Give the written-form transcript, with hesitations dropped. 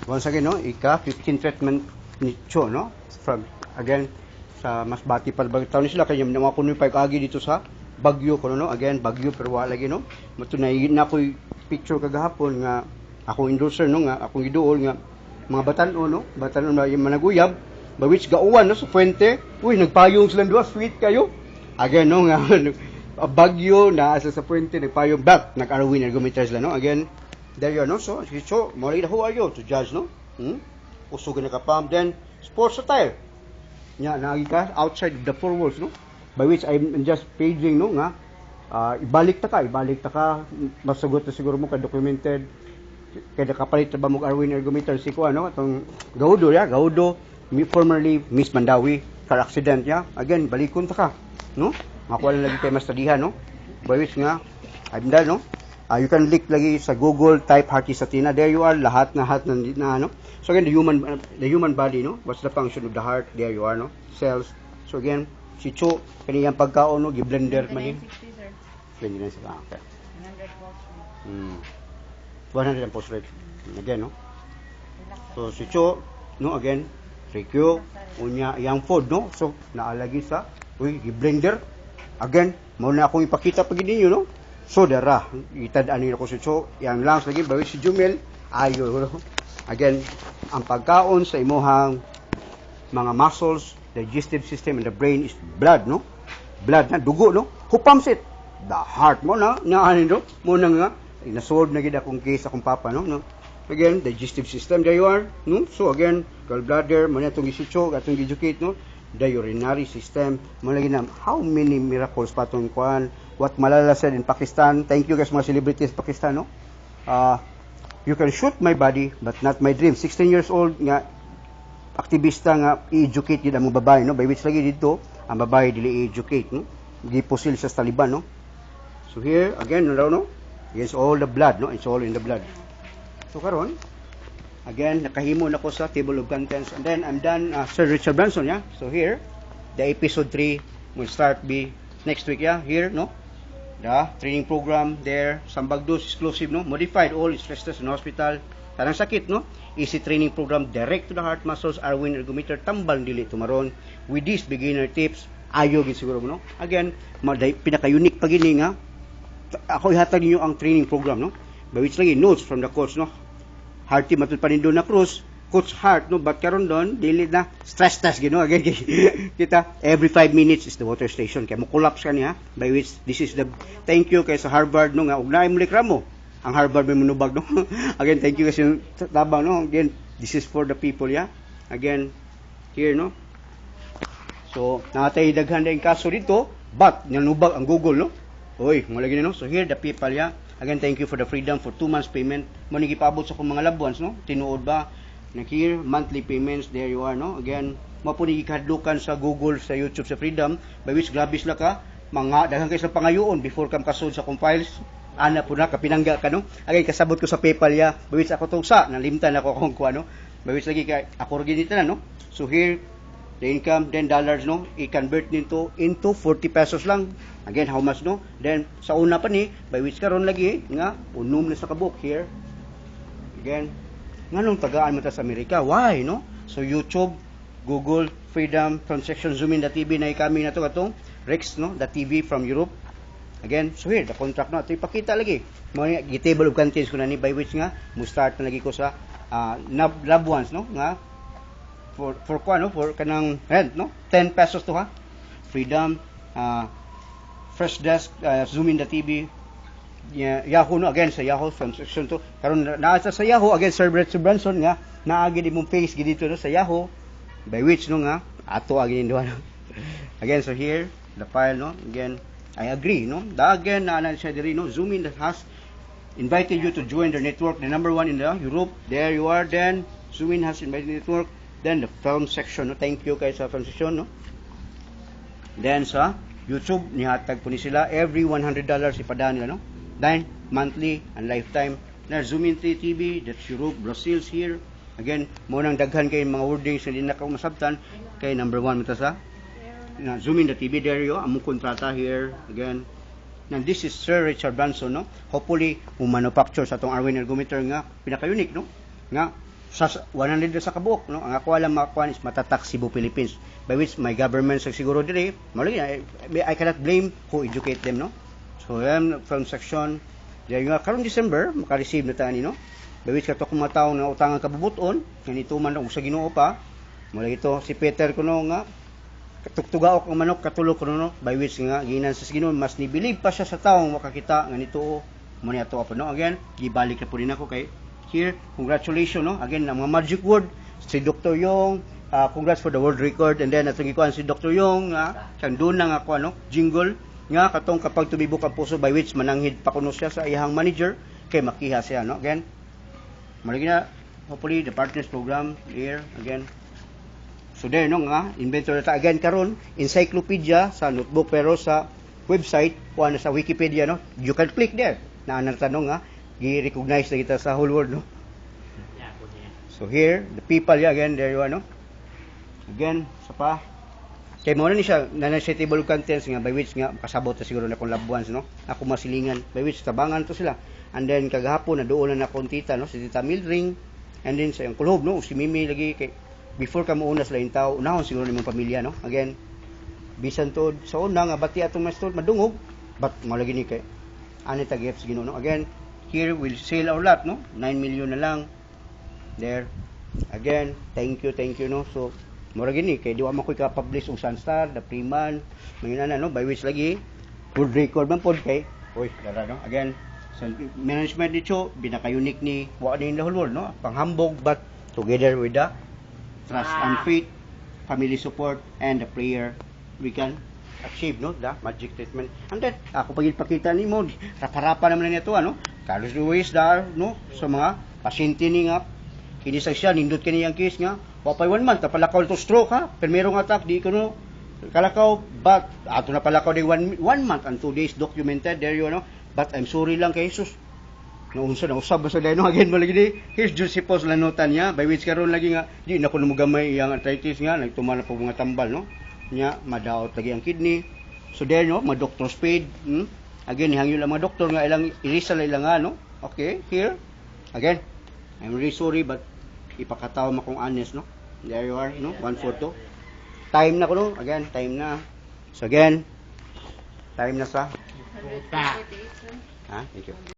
Once again, no, ika 15 treatment ni Cho, no, from again sa Masbati pa bagtaw ni sila kanya mga kuno pa agi dito sa Bagyo kuno, no, again Bagyo pero wala lagi, no, matunay na ko picture kagahapon nga akong endorser, no, nga akong giduol nga mga batan-o, no, batan-o na yung managuyab bawits gauwan, no, sa puente, uy nagpayong sila duha, sweet kayo again, no, nga Bagyo na asa sa puente nagpayong back nag-Arwin ergometer sila, no, again there you are, no? So, who are you to judge, no? Usugan na kapam. Then, sports attire. Nya, naagi ka outside the four walls, no? By which I'm just paging, no? Nga, ibalik ta ka. Masugot na siguro mo ka-documented. Kaya nakapalit na ba mo Arwin ergometer si ko, ano? Itong Gaudo, formerly Miss Mandawi, car accident, Again, balikon ta ka, no? Makuha lang lagi kayo mastadihan, no? By which nga, I'm done, no? You can click lagi sa Google, type Hearty Satina. There you are, lahat na ano. So again, the human body, no? What's the function of the heart? There you are, no? Cells. So again, si Cho, kaniyang pagkaon, no? Gi-blender man yun. 29, sir. Okay. 100 ang post rate. Again, no? So si Cho, no? Again, Rikyo, unya, yang food, no? So, naalagi sa, gi-blender. Again, mauna akong ipakita pag ninyo, no? So, dara, itadaan nila ko si Cho, yang lungs lagi, bawi si Jumel, ayo. Again, ang pagkaon sa imuhang mga muscles, digestive system, and the brain is blood, no? Blood na, dugo, no? Who pumps it? The heart mo na, no? Muna nga, nasolve na gid akong case akong papa, no? Again, digestive system, there you are, no? So, again, gallbladder, muna itong si Cho, atong educate, no? The urinary system, muna na, how many miracles pa itong kuhan, what Malala said in Pakistan. Thank you guys mga celebrities Pakistan, no? You can shoot my body but not my dream. 16 years old nga aktivista nga i-educate yun ang mga babae, no? By which lagi dito ang babae dili i-educate, no? Gipusil sa Taliban, no? So here again, no? Yes, all the blood, no? It's all in the blood. So karon again nakahimo na ko sa table of contents and then I'm done. Sir Richard Branson, So here the episode 3 will start be next week, here, no? The training program there, Sambagdos exclusive, no? Modified all stress test in hospital. Tarang sakit, no? Easy training program direct to the heart muscles, Arwin ergometer, tambal dili tumaron. With these beginner tips, ayo gid siguro mo, no? Again, pinaka-unique pagini nga ako ihatag ninyo ang training program, no? By which lagi notes from the coach, no? Hearty matud panindo na Cruz, Coach Hart, no? But karon doon, dili na stress test, gino. Again, kita, every 5 minutes is the water station. Kaya mo collapse ka niya, by which this is the thank you kay sa Harvard, no? Nga, ugnay mo likramo. Ang Harvard may manubag, no? Again, thank you kasi tabang, no? Again, this is for the people, Again, here, no? So, natay daghan na yung kaso dito, but, nanubag ang Google, no? Oy, malagi na, no? So, here, the people, Again, thank you for the freedom for 2 months payment. Manigi paabot sa kong mga loved ones, no? Tinuod ba? Here, monthly payments, there you are, no? Again, mapunig ikadlukan sa Google, sa YouTube, sa Freedom, by which grabe sila ka, mga daghang kayo sa pangayoon before kam kasod sa compiles, ana po na, kapinangga ka, no? Again, kasabot ko sa PayPal, by which ako itong nalimtan ako akong kuha, no? By which lagi ka, ako rin dito na, no? So here, the income, then dollars, no? I-convert nito into 40 pesos lang. Again, how much, no? Then, sa una pa ni, by which karon lagi, nga, unom na sa kabuk, here. Again, nganong tagaan mo ta sa Amerika? Why, no? So YouTube, Google, Freedom, Transaction, Zoom in the TV na ikami na to katong Rex, no? The TV from Europe. Again, so here, the contract na ito ipakita lagi. Mga table of contents ko na ni by which nga mo start na lagi ko sa loved ones, no? Nga for kanang rent, no? 10 pesos to, Freedom, Fresh Desk, Zoom in the TV, Yahoo, no? Again, sa Yahoo, transaction to. Karon naasa sa Yahoo, again, Sir Richard Branson, nga, naagin imong face gidito, no? Sa Yahoo, by which, no, nga, ato agin doon, no? Again, so here, the file, no? Again, I agree, no? Again, siya diri, no? Zoom in that has invited you to join their network, the number 1 in the Europe. There you are, then, Zoom in has invited the network. Then, the film section, no? Thank you kay sa film section, no? Then, sa YouTube, nihatag po ni sila, every $100 ipadaan nila, no? Then, monthly and lifetime. Na Zoom in TV, that's Europe, Brazil's here. Again, mo nang daghan kay mga wordings na di na masabtan kay number 1 mata sa Zoom in the TV, there you among kontrata here. Again, now this is Sir Richard Branson, no? Hopefully, manufacture sa atong Arwin ergometer nga pinaka-unique, no? Nga sa 100 sa kabuok, no? Ang ako alam makuha is matatak Cebu, Philippines. By which my government sa siguro diri, malagi I cannot blame who educate them, no? So yan from section there nga karon December maka-receive na tani, no? By which kato mga tawo na utangan kabubuton, ganito man og sa Ginoo pa. Malagi ito si Peter kuno nga tugtugaok ang manok katulog kuno, no? By which nga ginan sa Ginoo mas ni believe pa siya sa tawo makakita nga nito mo ni ato pa, no? Again, gibalik na po din ako kay here, congratulations, no? Again, ang mga magic word, si Dr. Yong, congrats for the world record, and then atong ikuan si Dr. Yong, kang doon na nga ako, ano, jingle, nga katong kapag tumibok ang puso by which mananghid pa kuno siya sa iyang manager, kay makiha siya, no? Again, malagi na, hopefully, the partners program, here, again. So there, no, nga, inventor na ta, again, karon encyclopedia sa notebook, pero sa website, kuha na sa Wikipedia, no? You can click there, na tanong, nga, i-recognize na kita sa whole world, no? So here, the people, again, there you are, no? Again, sa pa. Kaya mo na ni siya, na-setable contents nga, by which nga, kasabot na siguro na kong loved ones, no? Ako masilingan, by which tabangan to sila. And then, kagahapon, na doon na akong tita, no? Si Tita Mildring, and then sa yung kulob, no? Si Mimi lagi, kay, before ka mauna sila yung tao, unahon siguro ni mong pamilya, no? Again, bisan to, sa una nga, bati atong mas madungog, but mo lagi ni kay, ani tagip sa Ginoo, no? Again, here we'll sell our lot, no? 9 million na lang. There. Again, thank you, no? So, mura gini, kay di wa makoy ka-publish og Sunstar, the Freeman, mga na, no? By which lagi, good record man pod kay, oy, dara, no? Again, so, management dito, binaka-unique ni, wa ni the whole world, no? Panghambog, but together with the trust and faith, family support, and the prayer, we can achieve, no? The magic treatment. And then, ako pagipakita ni mo, rapa-rapa naman na ito, ano? Carlos Ruiz, no? So, mga pasyente ni nga, kinisag siya, nindot ka niyang case nga, wapay 1 month, napalakaw to stroke, ha? Permerong attack, di ko, no? Kalakaw, but, ato napalakaw din 1 month and 2 days documented, there you, no? But, I'm sorry lang kay Jesus. Naunsa na usab sa dino again mo lagi di. Here's Josephus lanutan niya, by which karon lagi nga di na kuno gamay iyang arthritis nga nagtuman na po mga tambal, no? Nya madaot lagi ang kidney. So there, no, mga doctor spade. Again hangyo lang mga doktor nga ilang irisa ilang nga, no? Okay, here. Again, I'm really sorry but ipakataw mo kung honest, no? There you are, no? 1 photo. Time na ko, no? Again, time na. So again, time na sa. Ha? Thank you.